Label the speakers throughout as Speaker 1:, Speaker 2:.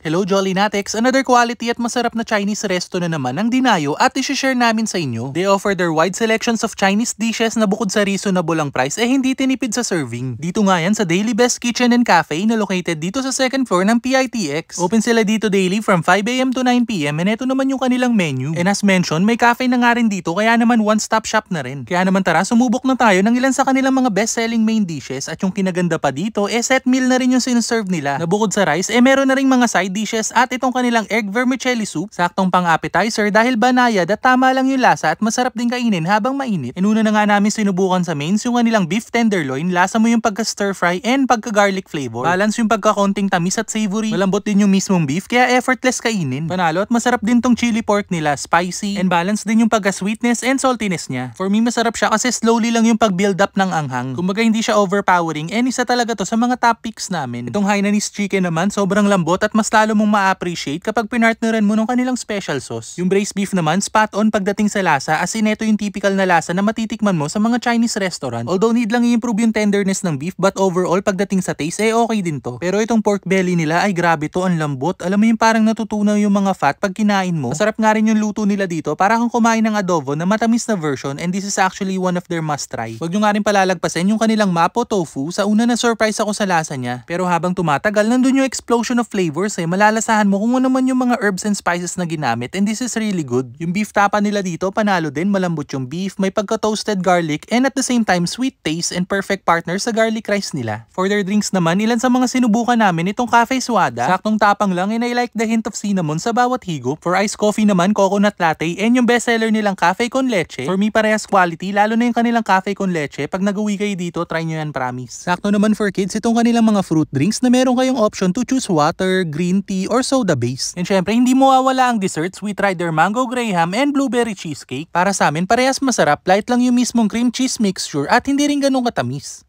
Speaker 1: Hello Jolly Natex! Another quality at masarap na Chinese resto na naman ang dinayo at isi-share namin sa inyo. They offer their wide selections of Chinese dishes na bukod sa reasonable ang price hindi tinipid sa serving. Dito nga yan sa Daily Best Kitchen and Cafe na located dito sa second floor ng PITX. Open sila dito daily from 5 AM to 9 PM and ito naman yung kanilang menu. And as mentioned, may cafe na nga rin dito kaya naman one-stop shop na rin. Kaya naman tara, sumubok na tayo ng ilan sa kanilang mga best-selling main dishes at yung kinaganda pa dito set meal na rin yung sinaserve nila. Na bukod sa rice meron na rin mga side dishes at itong kanilang egg vermicelli soup, saktong pang appetizer dahil banayad at tama lang yung lasa at masarap din kainin habang mainit. Inuna na nga namin sinubukan sa mains yung kanilang beef tenderloin, lasa mo yung pagka stir fry and pagka garlic flavor. Balance yung pagka konting tamis at savory, malambot din yung mismong beef kaya effortless kainin. Panalo at masarap din tong chili pork nila, spicy and balance din yung pagka sweetness and saltiness niya. For me masarap siya kasi slowly lang yung pag build up ng anghang. Kumbaga hindi siya overpowering and isa talaga to sa mga top picks namin. Itong Hainanese chicken naman sobrang lambot at mas lalo mong ma-appreciate kapag pinartneran mo ng kanilang special sauce. Yung braised beef naman, spot on pagdating sa lasa as in ito yung typical na lasa na matitikman mo sa mga Chinese restaurant. Although need lang i-improve yung tenderness ng beef but overall pagdating sa taste okay din to. Pero itong pork belly nila ay grabe to, ang lambot. Alam mo yung parang natutunaw yung mga fat pag kinain mo. Masarap nga rin yung luto nila dito para kang kumain ng adobo na matamis na version and this is actually one of their must try. Huwag nyo nga rin palalagpasin yung kanilang mapo tofu. Sa una na surprise ako sa lasa niya. Pero habang tumatagal, nandun yung explosion of flavors malalasahan mo kung ano man yung mga herbs and spices na ginamit and this is really good. Yung beef tapa nila dito, panalo din, malambot yung beef, may pagka-toasted garlic and at the same time sweet taste and perfect partner sa garlic rice nila. For their drinks naman, ilan sa mga sinubukan namin itong Cafe Suada, saktong tapang lang and I like the hint of cinnamon sa bawat higop. For iced coffee naman, coconut latte and yung bestseller nilang cafe con leche. For me parehas quality, lalo na yung kanilang cafe con leche. Pag nag-uwi kayo dito, try nyo yan, promise. Sakto naman for kids, itong kanilang mga fruit drinks na meron kayong option to choose water, green tea, or soda base. And syempre, hindi mo mawawala ang desserts. We tried their mango graham and blueberry cheesecake. Para sa amin, parehas masarap. Light lang yung mismong cream cheese mixture at hindi rin ganun katamis.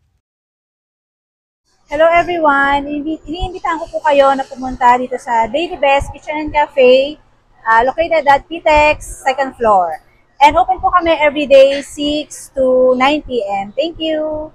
Speaker 2: Hello everyone! Iniimbitahan ko po kayo na pumunta dito sa Daily Best Kitchen and Cafe located at PITX, second floor. And open po kami everyday 6 to 9 PM. Thank you!